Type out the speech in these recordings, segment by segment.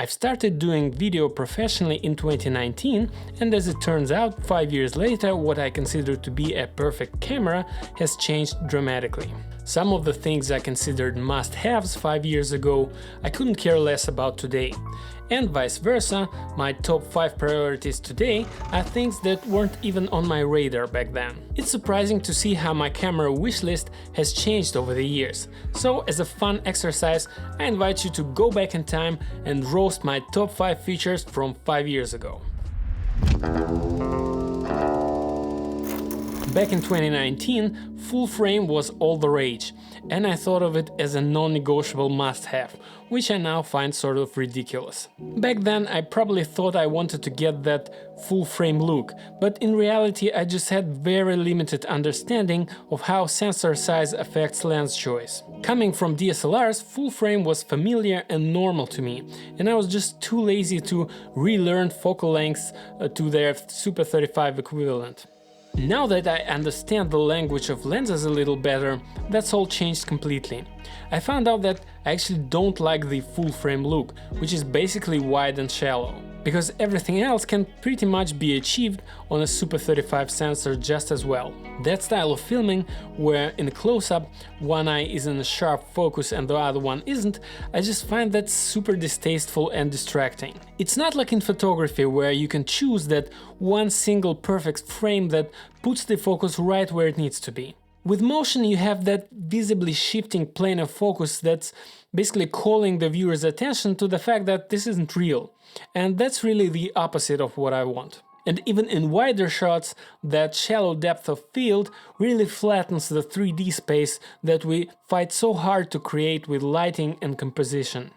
I've started doing video professionally in 2019, and as it turns out, 5 years later, what I consider to be a perfect camera has changed dramatically. Some of the things I considered must-haves 5 years ago, I couldn't care less about today. And vice versa, my top 5 priorities today are things that weren't even on my radar back then. It's surprising to see how my camera wishlist has changed over the years. So as a fun exercise, I invite you to go back in time and roast my top 5 features from 5 years ago. Back in 2019, full frame was all the rage, and I thought of it as a non-negotiable must-have, which I now find sort of ridiculous. Back then I probably thought I wanted to get that full frame look, but in reality I just had very limited understanding of how sensor size affects lens choice. Coming from DSLRs, full frame was familiar and normal to me, and I was just too lazy to relearn focal lengths to their Super 35 equivalent. Now that I understand the language of lenses a little better, that's all changed completely. I found out that I actually don't like the full frame look, which is basically wide and shallow, because everything else can pretty much be achieved on a Super 35 sensor just as well. That style of filming, where in a close-up one eye is in a sharp focus and the other one isn't, I just find that super distasteful and distracting. It's not like in photography, where you can choose that one single perfect frame that puts the focus right where it needs to be. With motion you have that visibly shifting plane of focus that's basically calling the viewer's attention to the fact that this isn't real. And that's really the opposite of what I want. And even in wider shots, that shallow depth of field really flattens the 3D space that we fight so hard to create with lighting and composition.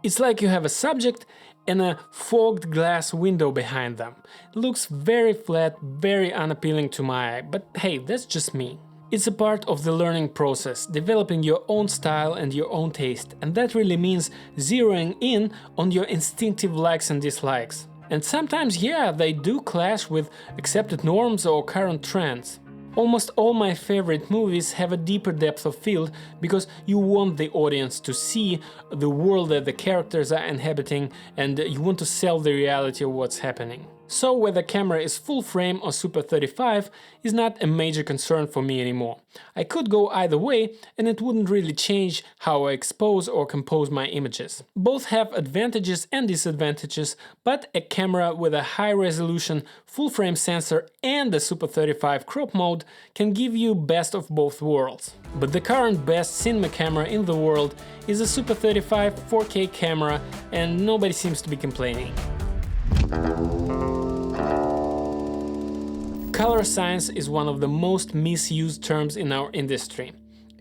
It's like you have a subject and a fogged glass window behind them. It looks very flat, very unappealing to my eye, but hey, that's just me. It's a part of the learning process, developing your own style and your own taste, and that really means zeroing in on your instinctive likes and dislikes. And sometimes, yeah, they do clash with accepted norms or current trends. Almost all my favorite movies have a deeper depth of field because you want the audience to see the world that the characters are inhabiting, and you want to sell the reality of what's happening. So whether camera is full frame or Super 35 is not a major concern for me anymore. I could go either way and it wouldn't really change how I expose or compose my images. Both have advantages and disadvantages, but a camera with a high resolution full frame sensor and a Super 35 crop mode can give you best of both worlds. But the current best cinema camera in the world is a Super 35 4K camera, and nobody seems to be complaining. Color science is one of the most misused terms in our industry.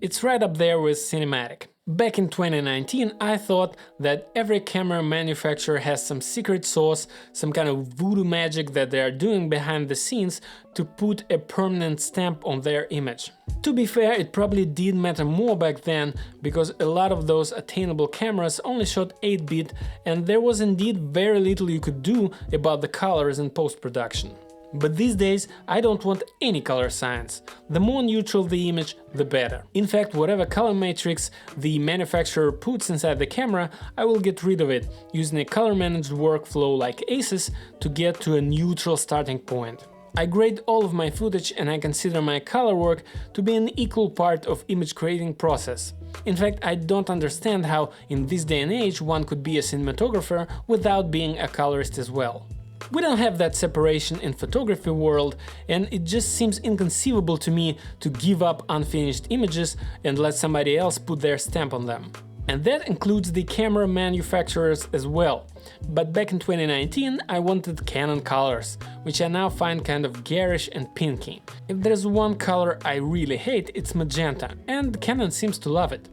It's right up there with cinematic. Back in 2019, I thought that every camera manufacturer has some secret sauce, some kind of voodoo magic that they are doing behind the scenes to put a permanent stamp on their image. To be fair, it probably did matter more back then, because a lot of those attainable cameras only shot 8-bit, and there was indeed very little you could do about the colors in post-production. But these days I don't want any color science. The more neutral the image, the better. In fact, whatever color matrix the manufacturer puts inside the camera, I will get rid of it, using a color managed workflow like APS-C to get to a neutral starting point. I grade all of my footage and I consider my color work to be an equal part of image creating process. In fact, I don't understand how in this day and age one could be a cinematographer without being a colorist as well. We don't have that separation in photography world, and it just seems inconceivable to me to give up unfinished images and let somebody else put their stamp on them. And that includes the camera manufacturers as well. But back in 2019 I wanted Canon colors, which I now find kind of garish and pinky. If there's one color I really hate, it's magenta, and Canon seems to love it.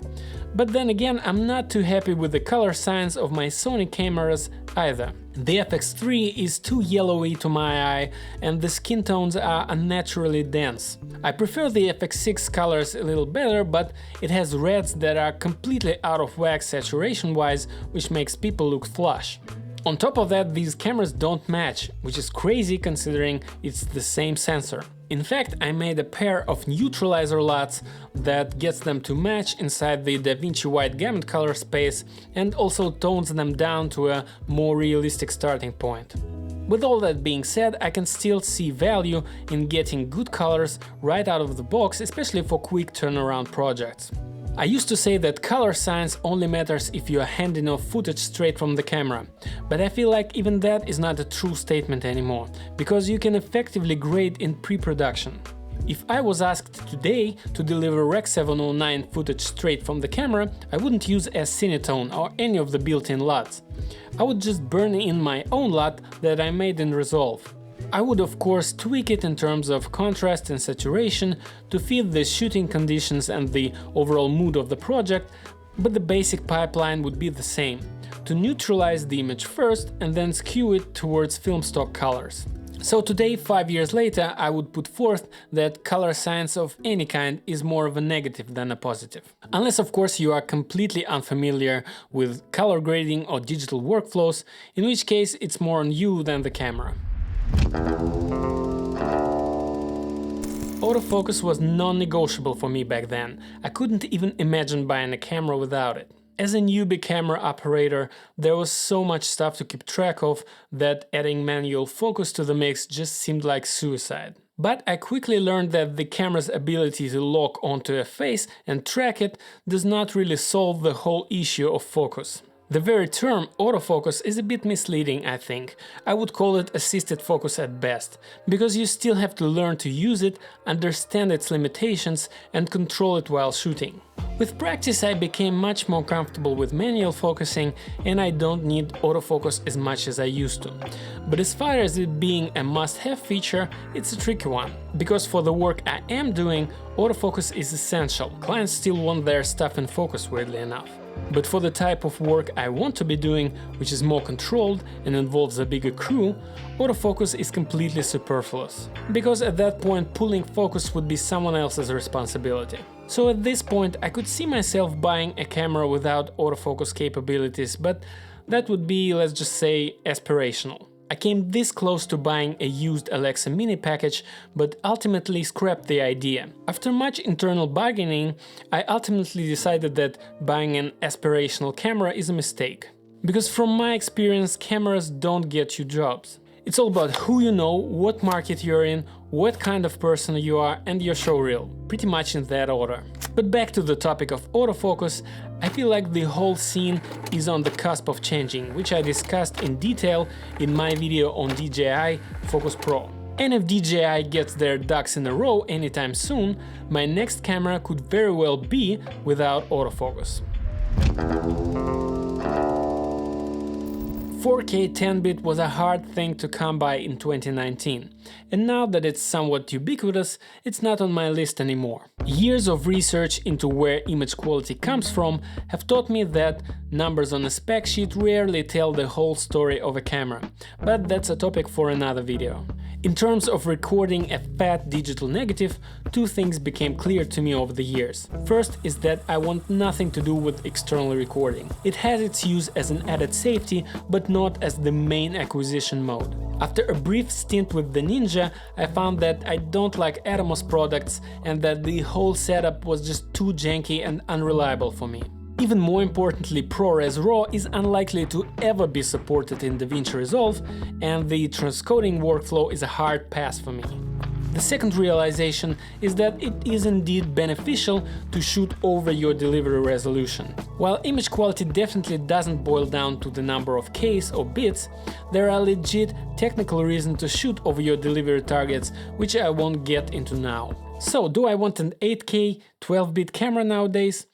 But then again, I'm not too happy with the color science of my Sony cameras either. The FX3 is too yellowy to my eye, and the skin tones are unnaturally dense. I prefer the FX6 colors a little better, but it has reds that are completely out of whack saturation-wise, which makes people look flush. On top of that, these cameras don't match, which is crazy considering it's the same sensor. In fact, I made a pair of neutralizer LUTs that gets them to match inside the DaVinci wide gamut color space and also tones them down to a more realistic starting point. With all that being said, I can still see value in getting good colors right out of the box, especially for quick turnaround projects. I used to say that color science only matters if you are handing off footage straight from the camera, but I feel like even that is not a true statement anymore, because you can effectively grade in pre-production. If I was asked today to deliver Rec 709 footage straight from the camera, I wouldn't use a Cinetone or any of the built-in LUTs. I would just burn in my own LUT that I made in Resolve. I would of course tweak it in terms of contrast and saturation to fit the shooting conditions and the overall mood of the project, but the basic pipeline would be the same: to neutralize the image first and then skew it towards film stock colors. So today, 5 years later, I would put forth that color science of any kind is more of a negative than a positive. Unless of course you are completely unfamiliar with color grading or digital workflows, in which case it's more on you than the camera. Autofocus was non-negotiable for me back then. I couldn't even imagine buying a camera without it. As a newbie camera operator, there was so much stuff to keep track of that adding manual focus to the mix just seemed like suicide. But I quickly learned that the camera's ability to lock onto a face and track it does not really solve the whole issue of focus. The very term autofocus is a bit misleading, I think. I would call it assisted focus at best, because you still have to learn to use it, understand its limitations, and control it while shooting. With practice I became much more comfortable with manual focusing, and I don't need autofocus as much as I used to. But as far as it being a must-have feature, it's a tricky one, because for the work I am doing, autofocus is essential. Clients still want their stuff in focus, weirdly enough. But for the type of work I want to be doing, which is more controlled and involves a bigger crew, autofocus is completely superfluous, because at that point pulling focus would be someone else's responsibility. So at this point I could see myself buying a camera without autofocus capabilities, but that would be, let's just say, aspirational. I came this close to buying a used Alexa Mini package, but ultimately scrapped the idea. After much internal bargaining, I ultimately decided that buying an aspirational camera is a mistake. Because from my experience, cameras don't get you jobs. It's all about who you know, what market you're in, what kind of person you are, and your showreel. Pretty much in that order. But back to the topic of autofocus, I feel like the whole scene is on the cusp of changing, which I discussed in detail in my video on DJI Focus Pro. And if DJI gets their ducks in a row anytime soon, my next camera could very well be without autofocus. 4K 10-bit was a hard thing to come by in 2019, and now that it's somewhat ubiquitous, it's not on my list anymore. Years of research into where image quality comes from have taught me that numbers on a spec sheet rarely tell the whole story of a camera, but that's a topic for another video. In terms of recording a fat digital negative, two things became clear to me over the years. First is that I want nothing to do with external recording. It has its use as an added safety, but not as the main acquisition mode. After a brief stint with the Ninja, I found that I don't like Atomos products and that the whole setup was just too janky and unreliable for me. Even more importantly, ProRes RAW is unlikely to ever be supported in DaVinci Resolve, and the transcoding workflow is a hard pass for me. The second realization is that it is indeed beneficial to shoot over your delivery resolution. While image quality definitely doesn't boil down to the number of Ks or bits, there are legit technical reasons to shoot over your delivery targets, which I won't get into now. So, do I want an 8K 12-bit camera nowadays?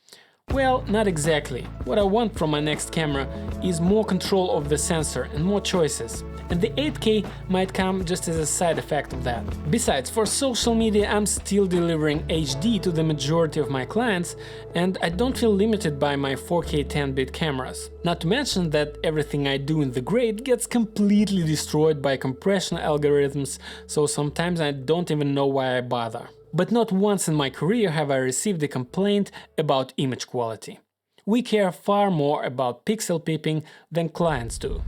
Well, not exactly. What I want from my next camera is more control of the sensor and more choices. And the 8K might come just as a side effect of that. Besides, for social media I'm still delivering HD to the majority of my clients, and I don't feel limited by my 4K 10-bit cameras. Not to mention that everything I do in the grade gets completely destroyed by compression algorithms, so sometimes I don't even know why I bother. But not once in my career have I received a complaint about image quality. We care far more about pixel peeping than clients do.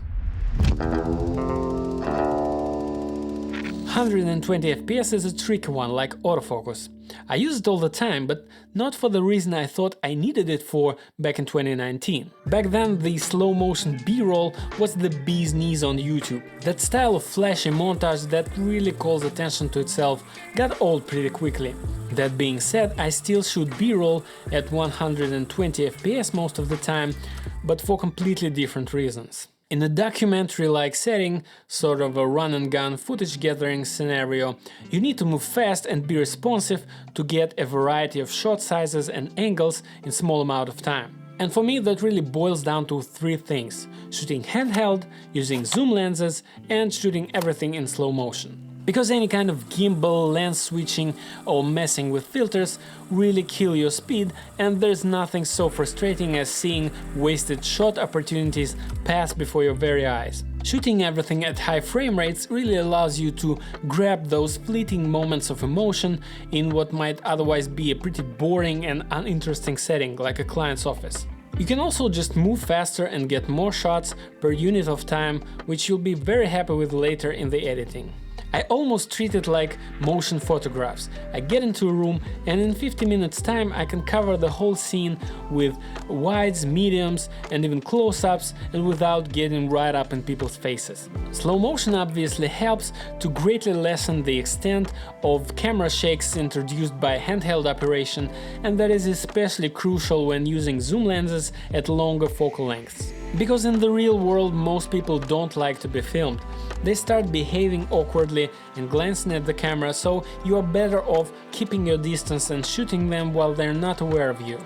120 FPS is a tricky one like autofocus. I use it all the time, but not for the reason I thought I needed it for back in 2019. Back then the slow motion B-roll was the bee's knees on YouTube. That style of flashy montage that really calls attention to itself got old pretty quickly. That being said, I still shoot B-roll at 120 FPS most of the time, but for completely different reasons. In a documentary-like setting, sort of a run-and-gun footage gathering scenario, you need to move fast and be responsive to get a variety of shot sizes and angles in small amount of time. And for me that really boils down to three things: shooting handheld, using zoom lenses, and shooting everything in slow motion. Because any kind of gimbal, lens switching or messing with filters really kill your speed, and there's nothing so frustrating as seeing wasted shot opportunities pass before your very eyes. Shooting everything at high frame rates really allows you to grab those fleeting moments of emotion in what might otherwise be a pretty boring and uninteresting setting like a client's office. You can also just move faster and get more shots per unit of time, which you'll be very happy with later in the editing. I almost treat it like motion photographs. I get into a room and in 50 minutes time I can cover the whole scene with wides, mediums and even close-ups, and without getting right up in people's faces. Slow motion obviously helps to greatly lessen the extent of camera shakes introduced by handheld operation, and that is especially crucial when using zoom lenses at longer focal lengths. Because in the real world most people don't like to be filmed. They start behaving awkwardly and glancing at the camera, so you are better off keeping your distance and shooting them while they're not aware of you.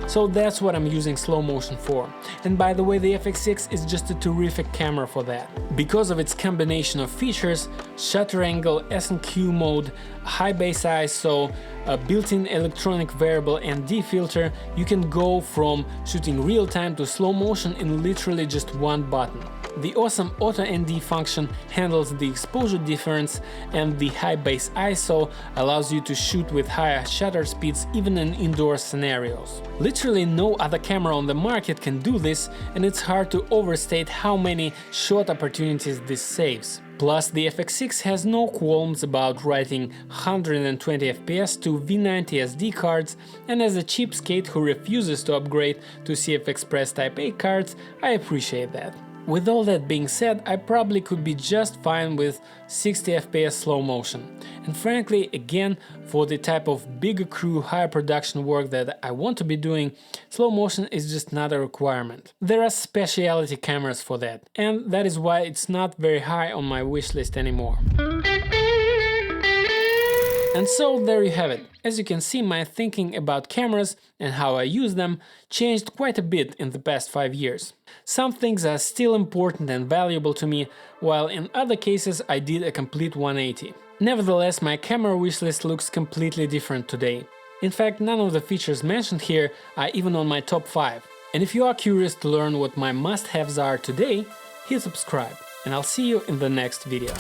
So that's what I'm using slow motion for. And by the way, the FX6 is just a terrific camera for that. Because of its combination of features, shutter angle, S&Q mode, high base ISO, a built-in electronic variable and D-filter, you can go from shooting real time to slow motion in literally just one button. The awesome Auto ND function handles the exposure difference, and the high base ISO allows you to shoot with higher shutter speeds even in indoor scenarios. Literally no other camera on the market can do this, and it's hard to overstate how many shot opportunities this saves. Plus, the FX6 has no qualms about writing 120 FPS to V90 SD cards, and as a cheapskate who refuses to upgrade to CF Express Type A cards, I appreciate that. With all that being said, I probably could be just fine with 60 FPS slow motion. And frankly, again, for the type of bigger crew, higher production work that I want to be doing, slow motion is just not a requirement. There are specialty cameras for that, and that is why it's not very high on my wish list anymore. And so there you have it. As you can see, my thinking about cameras and how I use them changed quite a bit in the past 5 years. Some things are still important and valuable to me, while in other cases I did a complete 180. Nevertheless, my camera wishlist looks completely different today. In fact, none of the features mentioned here are even on my top 5. And if you are curious to learn what my must-haves are today, hit subscribe, and I'll see you in the next video.